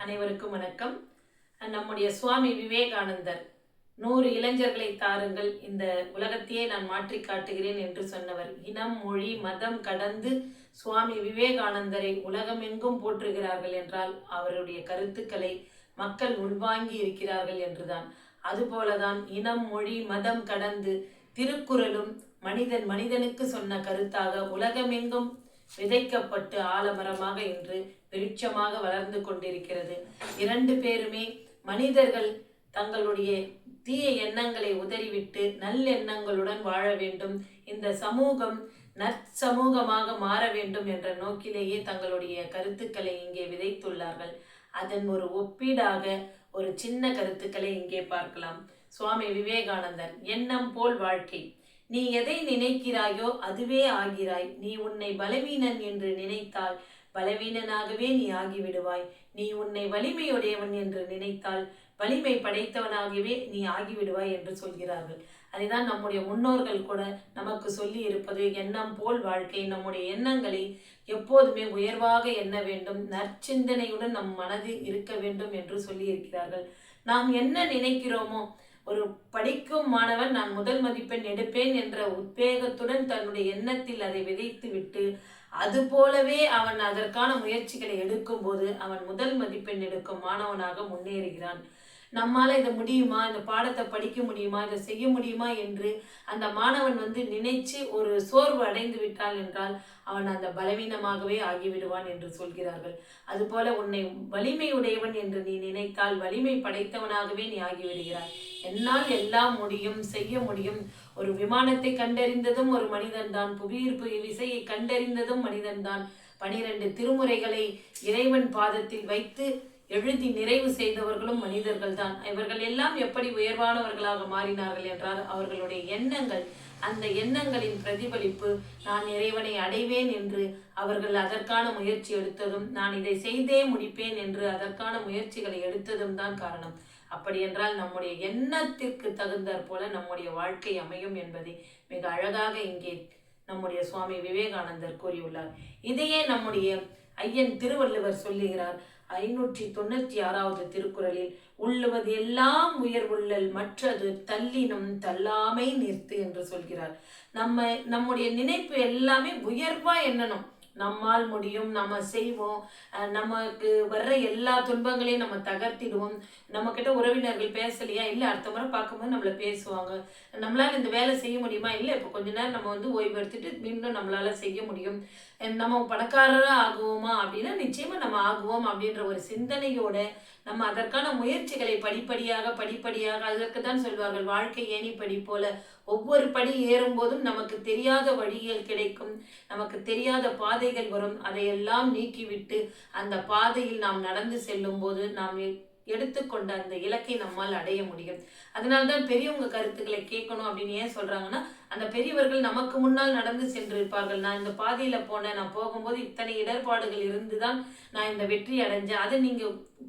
அனைவருக்கும் வணக்கம். நம்முடைய சுவாமி விவேகானந்தர் 100 இளைஞர்களை தாருங்கள், இந்த உலகத்தையே நான் மாற்றி காட்டுகிறேன் என்று சொன்னவர். இனம், மொழி, மதம் கடந்து சுவாமி விவேகானந்தரை உலகமெங்கும் போற்றுகிறார்கள் என்றால் அவருடைய கருத்துக்களை மக்கள் உள்வாங்கி இருக்கிறார்கள் என்றுதான். அதுபோலதான் இனம், மொழி, மதம் கடந்து திருக்குறளும் மனிதனுக்கு சொன்ன கருத்தாக உலகமெங்கும் விதைக்கப்பட்டு ஆலமரமாக இன்று விருட்சமாக வளர்ந்து கொண்டிருக்கிறது. 2 பேருமே மனிதர்கள் தங்களுடைய தீய எண்ணங்களை உதறிவிட்டு நல்லெண்ணங்களுடன் வாழ வேண்டும், இந்த சமூகம் நற்சமூகமாக மாற வேண்டும் என்ற நோக்கிலேயே தங்களுடைய கருத்துக்களை இங்கே விதைத்துள்ளார்கள். அதன் ஒரு ஒப்பீடாக ஒரு சின்ன கருத்துக்களை இங்கே பார்க்கலாம். சுவாமி விவேகானந்தர், எண்ணம் போல் வாழ்க்கை. நீ எதை நினைக்கிறாயோ அதுவே ஆகிறாய். நீ உன்னை பலவீனன் என்று நினைத்தால் பலவீனனாகவே நீ ஆகிவிடுவாய். நீ உன்னை வலிமையுடையவன் என்று நினைத்தால் வலிமை படைத்தவனாகவே நீ ஆகிவிடுவாய் என்று சொல்கிறார்கள். அதுதான் நம்முடைய முன்னோர்கள் கூட நமக்கு சொல்லி இருப்பது. எண்ணம் போல் வாழ்க்கை. நம்முடைய எண்ணங்களை எப்போதுமே உயர்வாக எண்ண வேண்டும், நற்சிந்தனையுடன் நம் மனது இருக்க வேண்டும் என்று சொல்லி இருக்கிறார்கள். நாம் என்ன நினைக்கிறோமோ, ஒரு படிக்கும் மாணவன் நான் முதல் மதிப்பெண் எடுப்பேன் என்ற உத்வேகத்துடன் தன்னுடைய எண்ணத்தில் அதை விதைத்து விட்டு அது போலவே அவன் அதற்கான முயற்சிகளை எடுக்கும் போது அவன் முதல் மதிப்பெண் எடுக்கும் மாணவனாக முன்னேறுகிறான். நம்மால இதை முடியுமா, இந்த பாடத்தை படிக்க முடியுமா, இதை செய்ய முடியுமா என்று அந்த மாணவன் நினைச்சு ஒரு சோர்வு அடைந்து விட்டான் என்றால் அவன் அந்த பலவீனமாகவே ஆகிவிடுவான் என்று சொல்கிறார்கள். அதுபோல உன்னை வலிமை உடையவன் என்று நீ நினைத்தால் வலிமை படைத்தவனாகவே நீ ஆகிவிடுகிறாய். என்னால் எல்லாம் முடியும், செய்ய முடியும். ஒரு விமானத்தை கண்டறிந்ததும் ஒரு மனிதன்தான், புவியீர்ப்பு விசையை கண்டறிந்ததும் மனிதன்தான், 12 திருமுறைகளை இறைவன் பாதத்தில் வைத்து எழுதி நிறைவு செய்தவர்களும் மனிதர்கள் தான். இவர்கள் எல்லாம் எப்படி உயர்வானவர்களாக மாறினார்கள் என்றால் அவர்களுடைய எண்ணங்கள், அந்த எண்ணங்களின் பிரதிபலிப்பு நான் இறைவனை அடைவேன் என்று அவர்கள் அதற்கான முயற்சி எடுத்ததும், நான் இதை செய்தே முடிப்பேன் என்று அதற்கான முயற்சிகளை எடுத்ததும் தான் காரணம். அப்படி என்றால் நம்முடைய எண்ணத்திற்கு தகுந்தாற் போல நம்முடைய வாழ்க்கை அமையும் என்பதை மிக அழகாக இங்கே நம்முடைய சுவாமி விவேகானந்தர் கூறியுள்ளார். இதையே நம்முடைய ஐயன் திருவள்ளுவர் சொல்லுகிறார். 596வது திருக்குறளில், உள்ளுவது எல்லாம் உயர்வுள்ளல் மற்றது தள்ளினும் தள்ளாமை நிறுத்து என்று சொல்கிறார். நம்முடைய நினைப்பு எல்லாமே உயர்வா எண்ணணும். நம்மால் முடியும், நம்ம செய்வோம், நமக்கு வர்ற எல்லா துன்பங்களையும் நம்ம தகர்த்திடுவோம். நம்ம கிட்ட உறவினர்கள் பேசலையா, இல்லை அடுத்த முறை பார்க்கும்போது நம்மளை பேசுவாங்க. நம்மளால இந்த வேலை செய்ய முடியுமா, இல்லை இப்போ கொஞ்ச நேரம் நம்ம ஓய்வு எடுத்துட்டு மீண்டும் நம்மளால செய்ய முடியும். நம்ம பணக்காரராக ஆகுவோமா அப்படின்னா நிச்சயமா நம்ம ஆகுவோம் அப்படின்ற ஒரு சிந்தனையோட நம்ம அதற்கான முயற்சிகளை படிப்படியாக அதற்கு தான் சொல்வார்கள் வாழ்க்கை ஏணிப்படி போல. ஒவ்வொரு படி ஏறும் போதும் நமக்கு தெரியாத வழிகள் கிடைக்கும், நமக்கு தெரியாத பாதைகள் வரும். அதையெல்லாம் நீக்கிவிட்டு அந்த பாதையில் நாம் நடந்து செல்லும் போது நாம் எடுத்துக்கொண்ட அந்த இலக்கை நம்மால் அடைய முடியும். அதனால்தான் பெரியவங்க கருத்துக்களை கேட்கணும் அப்படின்னு ஏன் சொல்றாங்கன்னா, அந்த பெரியவர்கள் நமக்கு முன்னால் நடந்து சென்றிருப்பார்கள். நான் இந்த பாதையில போனேன், நான் போகும்போது இத்தனை இடர்பாடுகள் இருந்துதான் நான் இந்த வெற்றி அடைஞ்சேன், அதை நீங்க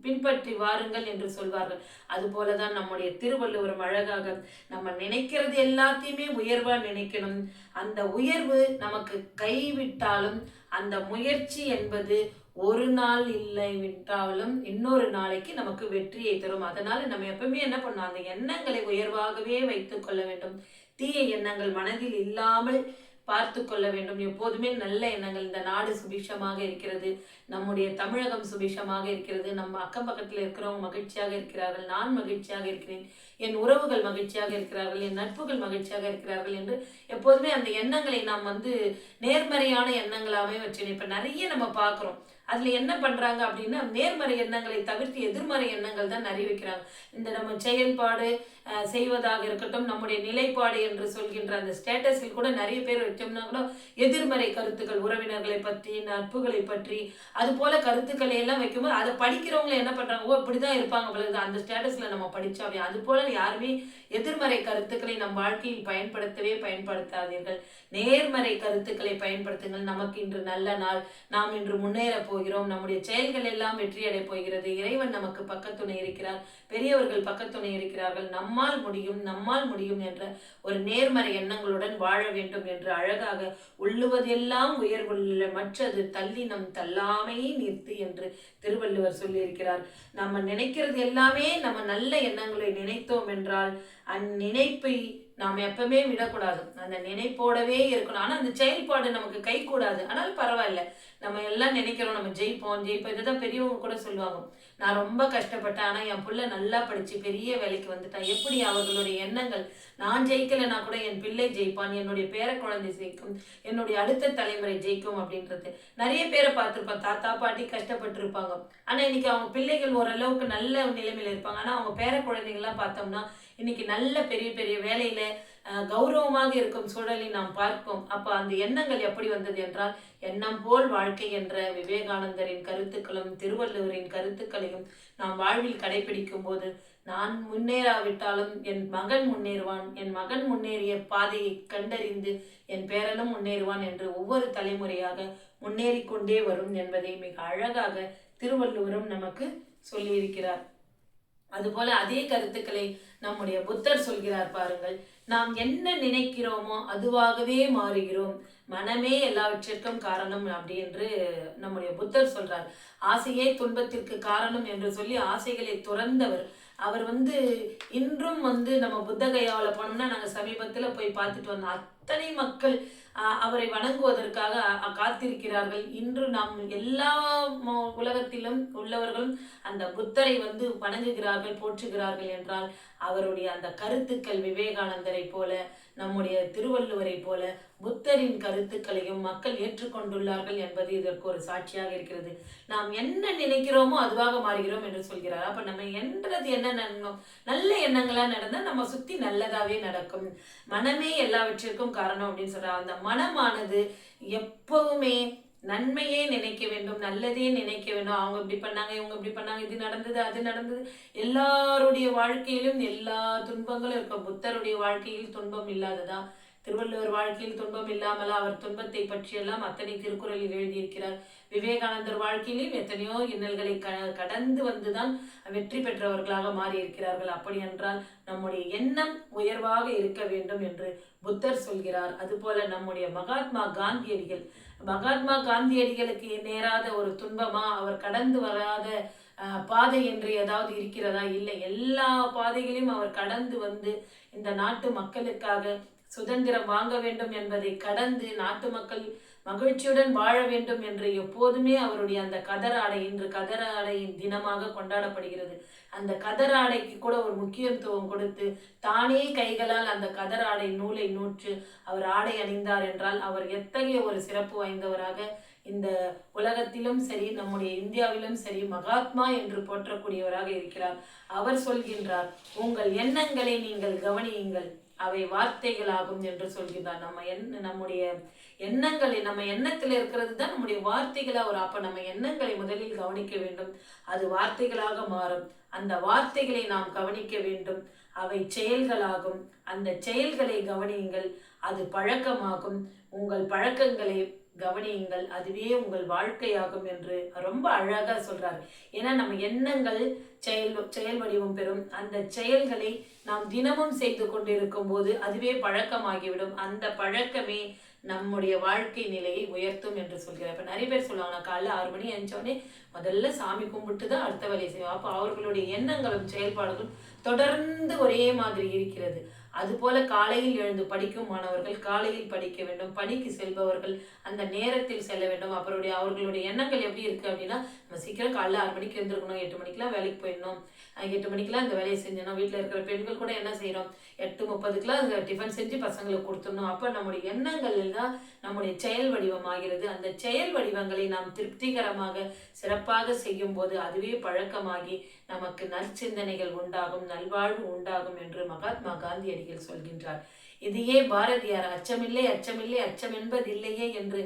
பின்பற்றி வாருங்கள் என்று சொல்வார்கள். அது போலதான் நம்முடைய திருவள்ளுவரும் அழகாக நம்ம நினைக்கிறது எல்லாத்தையுமே உயர்வா நினைக்கணும். அந்த உயர்வு நமக்கு கைவிட்டாலும் அந்த முயற்சி என்பது ஒரு நாள் இல்லை விட்டாலும் இன்னொரு நாளைக்கு நமக்கு வெற்றியை தரும். அதனால நம்ம எப்பவுமே என்ன பண்ணணும், அந்த எண்ணங்களை உயர்வாகவே வைத்துக் கொள்ள வேண்டும். தீய எண்ணங்கள் மனதில் இல்லாமல் பார்த்து கொள்ள வேண்டும். எப்போதுமே நல்ல எண்ணங்கள். இந்த நாடு சுபிஷமாக இருக்கிறது, நம்முடைய தமிழகம் சுபிஷமாக இருக்கிறது, நம்ம அக்கம் பக்கத்தில் இருக்கிறவங்க மகிழ்ச்சியாக இருக்கிறார்கள், நான் மகிழ்ச்சியாக இருக்கிறேன், என் உறவுகள் மகிழ்ச்சியாக இருக்கிறார்கள், என் நட்புகள் மகிழ்ச்சியாக இருக்கிறார்கள் என்று எப்போதுமே அந்த எண்ணங்களை நாம் நேர்மறையான எண்ணங்களாகவே வச்சுக்கணும். இப்ப நிறைய நம்ம பார்க்கிறோம், அதுல என்ன பண்றாங்க அப்படின்னா நேர்மறை எண்ணங்களை தவிர்த்து எதிர்மறை எண்ணங்கள் தான் நிறைய வைக்கிறாங்க. இந்த நம்ம செயல்பாடு செய்வதாக இருக்கட்டும், நம்முடைய நிலைப்பாடு என்று சொல்கின்ற அந்த ஸ்டேட்டஸில் கூட நிறைய பேர் வச்சோம்னா கூட எதிர்மறை கருத்துக்கள், உறவினர்களை பற்றி, நட்புகளை பற்றி, அது போல கருத்துக்களை எல்லாம் வைக்கும்போது அதை படிக்கிறவங்க என்ன பண்றாங்க, ஓ இப்படிதான் இருப்பாங்க பொழுது அந்த ஸ்டேட்டஸ்ல நம்ம படிச்சாவே. அது போல யாருமே எதிர்மறை கருத்துக்களை நம் வாழ்க்கையில் பயன்படுத்தாதீர்கள். நேர்மறை கருத்துக்களை பயன்படுத்துங்கள். நமக்கு இன்று நல்ல நாள், நாம் இன்று முன்னேற போகிறோம், போகிறோம், நம்முடைய செயல்கள் எல்லாம் வெற்றியடை போகிறது. இறைவன் நமக்கு பக்கத்துணை இருக்கிறார், பெரியவர்கள் பக்கத்துணை இருக்கிறார்கள், நம்மால் முடியும் நம்மால் முடியும் என்ற ஒரு நேர்மறை எண்ணங்களுடன் வாழ வேண்டும் என்று அழகாக உள்ளுவதெல்லாம் உயர்வுள்ள மற்றது தள்ளி நம் தள்ளாமையை நிறுத்து என்று திருவள்ளுவர் சொல்லியிருக்கிறார். நம்ம நினைக்கிறது எல்லாமே நம்ம நல்ல எண்ணங்களை நினைத்தோம் என்றால் அந்நினைப்பை நாம் எப்பவுமே விடக்கூடாது, அந்த நினைப்போடவே இருக்கணும். ஆனா அந்த செயல்பாடு நமக்கு கை கூடாது, ஆனால் பரவாயில்ல. நம்ம எல்லாம் நினைக்கிறோம் நம்ம ஜெயிப்போம் ஜெயிப்போம். இதுதான் பெரியவங்க கூட சொல்லுவாங்க, நான் ரொம்ப கஷ்டப்பட்டேன் ஆனா என் புள்ள நல்லா படிச்சு பெரிய வேலைக்கு வந்துட்டான். எப்படி அவர்களுடைய எண்ணங்கள், நான் ஜெயிக்கலைன்னா கூட என் பிள்ளை ஜெயிப்பான், என்னுடைய பேர குழந்தை ஜெயிக்கும், என்னுடைய அடுத்த தலைமுறை ஜெயிக்கும் அப்படின்றது. நிறைய பேரை பார்த்திருப்போம், தாத்தா பாட்டி கஷ்டப்பட்டு இருப்பாங்க, ஆனா இன்னைக்கு அவங்க பிள்ளைகள் ஓரளவுக்கு நல்ல நிலைமையில இருப்பாங்க. ஆனா அவங்க பேர குழந்தைங்கள்லாம் பார்த்தோம்னா இன்னைக்கு நல்ல பெரிய பெரிய வேலையில கௌரவமாக இருக்கும் சூழலை நாம் பார்ப்போம். அப்ப அந்த எண்ணங்கள் எப்படி வந்தது என்றால், எண்ணம் போல் வாழ்க்கை என்ற விவேகானந்தரின் கருத்துக்களும் திருவள்ளுவரின் கருத்துக்களையும் நாம் வாழ்வில் கடைபிடிக்கும் போது, நான் முன்னேறாவிட்டாலும் என் மகன் முன்னேறுவான், என் மகன் முன்னேறிய பாதையை கண்டறிந்து என் பேரனும் முன்னேறுவான் என்று ஒவ்வொரு தலைமுறையாக முன்னேறிக்கொண்டே வரும் என்பதை மிக அழகாக திருவள்ளுவரும் நமக்கு சொல்லியிருக்கிறார். அதுபோல அதே கருத்துக்களை நம்முடைய புத்தர் சொல்கிறார் பாருங்கள். நாம் என்ன நினைக்கிறோமோ அதுவாகவே மாறுகிறோம், மனமே எல்லாவற்றிற்கும் காரணம் அப்படி என்று நம்முடைய புத்தர் சொல்றார். ஆசையே துன்பத்திற்கு காரணம் என்று சொல்லி ஆசைகளை துறந்தவர் அவர். இன்றும் நம்ம புத்தகையாவில போனோம்னா, நாங்க சமீபத்துல போய் பார்த்துட்டு வந்தோம், அத்தனை மக்கள் அவரை வணங்குவதற்காக காத்திருக்கிறார்கள். இன்று நாம் எல்லா உலகத்திலும் உள்ளவர்களும் அந்த புத்தரை வணங்குகிறார்கள், போற்றுகிறார்கள் என்றால் அவருடைய அந்த கருத்துக்கள் விவேகானந்தரை போல, நம்முடைய திருவள்ளுவரை போல புத்தரின் கருத்துக்களையும் மக்கள் ஏற்றுக்கொண்டுள்ளார்கள் என்பது இதற்கு ஒரு சாட்சியாக இருக்கிறது. நாம் என்ன நினைக்கிறோமோ அதுவாக மாறுகிறோம் என்று சொல்கிறார். அப்ப நம்ம என்றது என்ன நல்ல எண்ணங்களா நடந்தா நம்ம சுத்தி நல்லதாவே நடக்கும். மனமே எல்லாவற்றிற்கும் காரணம் அப்படின்னு சொல்றார். அந்த மனமானது எப்பவுமே நன்மையே நினைக்க வேண்டும், நல்லதே நினைக்க வேண்டும். அவங்க இப்படி பண்ணாங்க, இவங்க இப்படி பண்ணாங்க, இது நடந்தது அது நடந்தது. எல்லாருடைய வாழ்க்கையிலும் எல்லா துன்பங்களும் இருக்கும். புத்தருடைய வாழ்க்கையில் துன்பம் இல்லாததா? திருவள்ளுவர் வாழ்க்கையில் துன்பம் இல்லாமலா? அவர் துன்பத்தை பற்றியெல்லாம் அத்தனை திருக்குறளில் எழுதியிருக்கிறார். விவேகானந்தர் வாழ்க்கையிலும் எத்தனையோ இன்னல்களை கடந்து வந்துதான் வெற்றி பெற்றவர்களாக மாறி இருக்கிறார்கள். அப்படி என்றால் நம்முடைய எண்ணம் உயர்வாக இருக்க வேண்டும் என்று புத்தர் சொல்கிறார். அதுபோல நம்முடைய மகாத்மா காந்தியடிகளுக்கு நேராத ஒரு துன்பமா, அவர் கடந்து வராத பாதை என்று ஏதாவது இருக்கிறதா? இல்லை, எல்லா பாதைகளையும் அவர் கடந்து இந்த நாட்டு மக்களுக்காக சுதந்திரம் வாங்க வேண்டும் என்பதை கடந்து நாட்டு மக்கள் மகிழ்ச்சியுடன் வாழ வேண்டும் என்று எப்போதுமே அவருடைய அந்த கதர் ஆடை, இன்று கதர் ஆடையின் தினமாக கொண்டாடப்படுகிறது. அந்த கதர் ஆடைக்கு கூட ஒரு முக்கியத்துவம் கொடுத்து தானே கைகளால் அந்த கதர் ஆடை நூலை நூற்று அவர் ஆடை அணிந்தார் என்றால் அவர் எத்தகைய ஒரு சிறப்பு வாய்ந்தவராக இந்த உலகத்திலும் சரி, நம்முடைய இந்தியாவிலும் சரி மகாத்மா என்று போற்றக்கூடியவராக இருக்கிறார். அவர் சொல்கின்றார், உங்கள் எண்ணங்களை நீங்கள் கவனியுங்கள், அவை வார்த்தைகளாகும் என்று சொல்கிறார். நம்முடைய எண்ணங்களை, நம்ம எண்ணத்தில் இருக்கிறது தான் நம்முடைய வார்த்தைகளா வரும். அப்ப நம்ம எண்ணங்களை முதலில் கவனிக்க வேண்டும், அது வார்த்தைகளாக மாறும். அந்த வார்த்தைகளை நாம் கவனிக்க வேண்டும், அவை செயல்களாகும். அந்த செயல்களை கவனியுங்கள், அது பழக்கமாகும். உங்கள் பழக்கங்களை கவனியுங்கள், அதுவே உங்கள் வாழ்க்கையாகும் என்று ரொம்ப அழகா சொல்றாரு. ஏன்னா நம்ம எண்ணங்கள் செயல் வடிவம் பெறும். அந்த செயல்களை நாம் தினமும் செய்து கொண்டிருக்கும் போது அதுவே பழக்கமாகிவிடும். அந்த பழக்கமே நம்முடைய வாழ்க்கை நிலையை உயர்த்தும் என்று சொல்கிறார். இப்ப நிறைய பேர் சொல்லுவாங்க, நான் காலைல 6 மணி எழுந்தோடனே முதல்ல சாமி கும்பிட்டு தான் அடுத்த வேலையை செய்வோம். அப்ப அவர்களுடைய எண்ணங்களும் செயல்பாடுகளும் தொடர்ந்து ஒரே மாதிரி இருக்கிறது. அதுபோல காலையில் எழுந்து படிக்கும் மாணவர்கள் காலையில் படிக்க வேண்டும், பணிக்கு செல்பவர்கள் அந்த நேரத்தில் செல்ல வேண்டும். அவர்களுடைய எண்ணங்கள் எப்படி இருக்கு அப்படின்னா, நம்ம சீக்கிரம் காலைல 6 மணிக்கு எழுந்திருக்கணும், 8 மணிக்கெல்லாம் வேலைக்கு போயிடணும், 8 மணிக்கெல்லாம் இந்த வேலையை செஞ்சணும். வீட்டில் இருக்கிற பெண்கள் கூட என்ன செய்யறோம், 8:30 டிஃபன் செஞ்சு பசங்களுக்கு கொடுத்துடணும். அப்ப நம்முடைய எண்ணங்கள் தான் நம்முடைய செயல் வடிவம் ஆகிறது. அந்த செயல் வடிவங்களை நாம் திருப்திகரமாக சிறப்பாக செய்யும் போது அதுவே பழக்கமாகி நமக்கு நற்சிந்தனைகள் உண்டாகும், நல்வாழ்வு உண்டாகும் என்று மகாத்மா காந்தியடிகள் சொல்கின்றார். இதையே பாரதியார் அச்சமில்லை அச்சமில்லை அச்சம் என்பதில்லையே என்று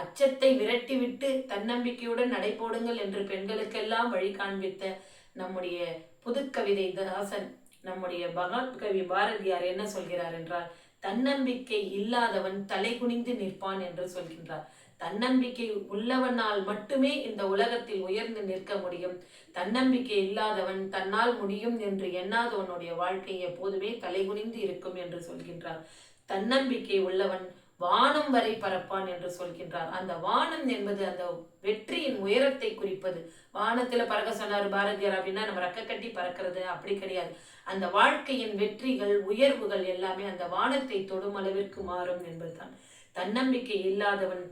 அச்சத்தை விரட்டிவிட்டு தன்னம்பிக்கையுடன் நடைபோடுங்கள் என்று பெண்களுக்கெல்லாம் வழி காண்பித்த நம்முடைய புதுக்கவிதை தாசன், நம்முடைய மகாகவி பாரதியார் என்ன சொல்கிறார் என்றால், தன்னம்பிக்கை இல்லாதவன் தலை குனிந்து நிற்பான் என்று சொல்கின்றார். தன்னம்பிக்கை உள்ளவனால் மட்டுமே இந்த உலகத்தில் உயர்ந்து நிற்க முடியும். தன்னம்பிக்கை இல்லாதவன் தன்னால் முடியும் என்று எண்ணாதவனுடைய வாழ்க்கை எப்போதுமே தலைகுனிந்து இருக்கும் என்று சொல்கின்றார். தன்னம்பிக்கை உள்ளவன் வானம் வரை பறப்பான் என்று சொல்கின்றார். அந்த வானம் என்பது அந்த வெற்றியின் உயரத்தை குறிப்பது. வானத்துல பறக்க சொன்னார் பாரதியார் அப்படின்னா நம்ம ரெக்க கட்டி பறக்கிறது அப்படி கிடையாது. அந்த வாழ்க்கையின் வெற்றிகள் உயர்வுகள் எல்லாமே அந்த வானத்தை தொடும் அளவிற்கு மாறும் என்பதுதான். தன்னம்பிக்கை இல்லாதவன்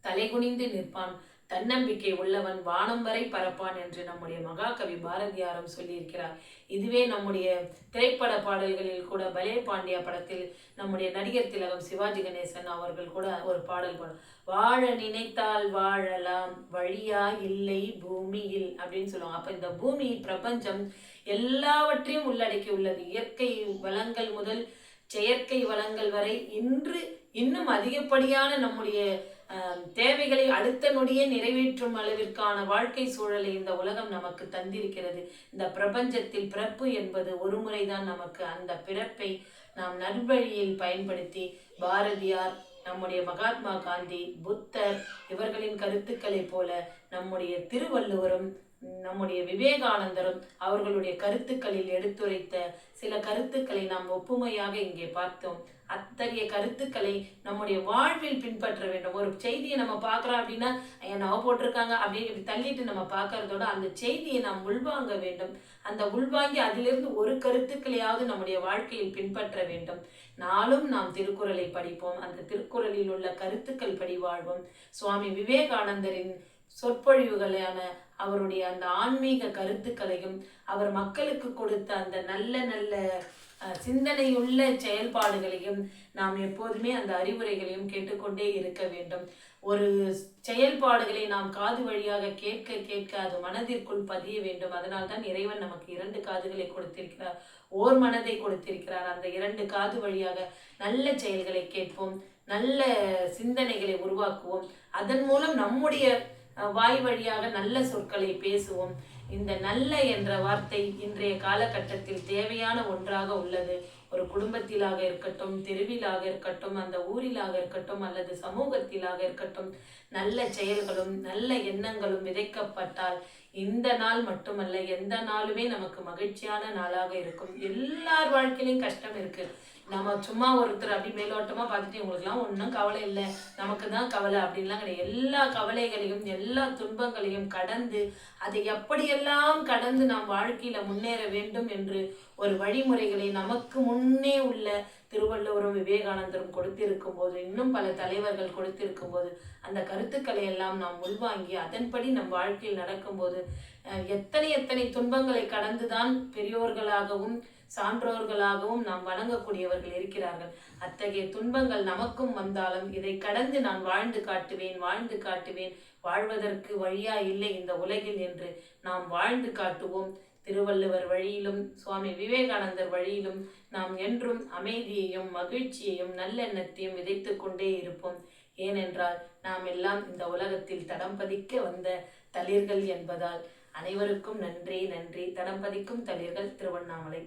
தலைகுனிந்து நிற்பான், தன்னம்பிக்கை உள்ளவன் வானம் வரை பறப்பான் என்று நம்முடைய மகாகவி பாரதியாரும் சொல்லியிருக்கிறார். இதுவே நம்முடைய திரைப்பட பாடல்களில் கூட பலே பாண்டியா படத்தில் நம்முடைய நடிகர் திலகம் சிவாஜி கணேசன் அவர்கள் கூட ஒரு பாடல் வாழ நினைத்தால் வாழலாம், வழியா இல்லை பூமியில் அப்படின்னு சொல்லுவாங்க. அப்ப இந்த பூமி பிரபஞ்சம் எல்லாவற்றையும் உள்ளடக்கி உள்ளது. இயற்கை வளங்கள் முதல் செயற்கை வளங்கள் வரை இன்னும் அதிகப்படியான நம்முடைய தேவைகளை அடுத்த நொடியே நிறைவேற்றும் அளவிற்கான வாழ்க்கை சூழலை இந்த உலகம் நமக்கு தந்திருக்கிறது. இந்த பிரபஞ்சத்தில் பிறப்பு என்பது ஒரு முறைதான் நமக்கு. அந்த பிறப்பை நாம் நல்வழியில் பயன்படுத்தி பாரதியார், நம்முடைய மகாத்மா காந்தி, புத்தர் இவர்களின் கருத்துக்களை போல நம்முடைய திருவள்ளுவரும் நம்முடைய விவேகானந்தரும் அவர்களுடைய கருத்துக்களில் எடுத்துரைத்த சில கருத்துக்களை நாம் ஒப்புமையாக இங்கே பார்த்தோம். அத்தகைய கருத்துக்களை நம்முடைய வாழ்வில் பின்பற்ற வேண்டும். ஒரு செய்தியை நம்ம பார்க்குறோம் அப்படின்னா நவ போட்டிருக்காங்க அப்படின்னு இப்படி தள்ளிட்டு நம்ம பார்க்கறதோட அந்த செய்தியை நாம் உள்வாங்க வேண்டும். அந்த உள்வாங்கி அதிலிருந்து ஒரு கருத்துக்களையாவது நம்முடைய வாழ்க்கையில் பின்பற்ற வேண்டும். நாளும் நாம் திருக்குறளை படிப்போம், அந்த திருக்குறளில் உள்ள கருத்துக்கள் படி வாழ்வோம். சுவாமி விவேகானந்தரின் சொற்பொழிவுகளான அவருடைய அந்த ஆன்மீக கருத்துக்களையும் அவர் மக்களுக்கு கொடுத்த அந்த நல்ல நல்ல சிந்தனையுள்ள செயல்பாடுகளையும் நாம் எப்போதுமே அந்த அறிவுரைகளையும் கேட்டுக்கொண்டே இருக்க வேண்டும். ஒரு செயல்பாடுகளை நாம் காது வழியாக கேட்க கேட்க அது மனதிற்குள் பதிய வேண்டும். அதனால்தான் இறைவன் நமக்கு 2 காதுகளை கொடுத்திருக்கிறார், ஓர் மனதை கொடுத்திருக்கிறார். அந்த 2 காது வழியாக நல்ல செயல்களை கேட்போம், நல்ல சிந்தனைகளை உருவாக்குவோம். அதன் மூலம் நம்முடைய வாய் வழியாக நல்ல சொற்களை பேசுவோம். இந்த நல்ல என்ற வார்த்தை இன்றைய காலகட்டத்தில் தேவையான ஒன்றாக உள்ளது. ஒரு குடும்பத்திலாக இருக்கட்டும், தெருவிலாக இருக்கட்டும், அந்த ஊரிலாக இருக்கட்டும், அல்லது சமூகத்திலாக இருக்கட்டும், நல்ல செயல்களும் நல்ல எண்ணங்களும் விதைக்கப்பட்டால் இந்த நாள் மட்டுமல்ல எந்த நாளுமே நமக்கு மகிழ்ச்சியான நாளாக இருக்கும். எல்லார் வாழ்க்கையிலையும் கஷ்டம் இருக்கு. நம்ம சும்மா ஒருத்தர் அப்படி மேலோட்டமா பார்த்துட்டு உங்களுக்குலாம் ஒன்றும் கவலை இல்லை, நமக்கு தான் கவலை அப்படின்லாம் கிடையாது. எல்லா கவலைகளையும் எல்லா துன்பங்களையும் கடந்து அதை எப்படியெல்லாம் கடந்து நாம் வாழ்க்கையில முன்னேற வேண்டும் என்று ஒரு வழிமுறைகளை நமக்கு முன்னே உள்ள திருவள்ளுவரும் விவேகானந்தரும் கொடுத்திருக்கும் போது, இன்னும் பல தலைவர்கள் கொடுத்திருக்கும் போது, அந்த கருத்துக்களை எல்லாம் நாம் உள்வாங்கி அதன்படி நம் வாழ்க்கையில் நடக்கும்போது எத்தனை துன்பங்களை கடந்துதான் பெரியோர்களாகவும் சான்றோர்களாகவும் நாம் வணங்கக்கூடியவர்கள் இருக்கிறார்கள். அத்தகைய துன்பங்கள் நமக்கும் வந்தாலும் இதை கடந்து நான் வாழ்ந்து காட்டுவேன், வாழ்வதற்கு வழியா இல்லை இந்த உலகில் என்று நாம் வாழ்ந்து காட்டுவோம். திருவள்ளுவர் வழியிலும் சுவாமி விவேகானந்தர் வழியிலும் நாம் என்றும் அமைதியையும் மகிழ்ச்சியையும் நல்லெண்ணத்தையும் விதைத்து கொண்டே இருப்போம். ஏனென்றால் நாம் எல்லாம் இந்த உலகத்தில் தடம் பதிக்க வந்த தளிர்கள் என்பதால். அனைவருக்கும் நன்றி. தடம் பதிக்கும் தளிர்கள், திருவண்ணாமலை.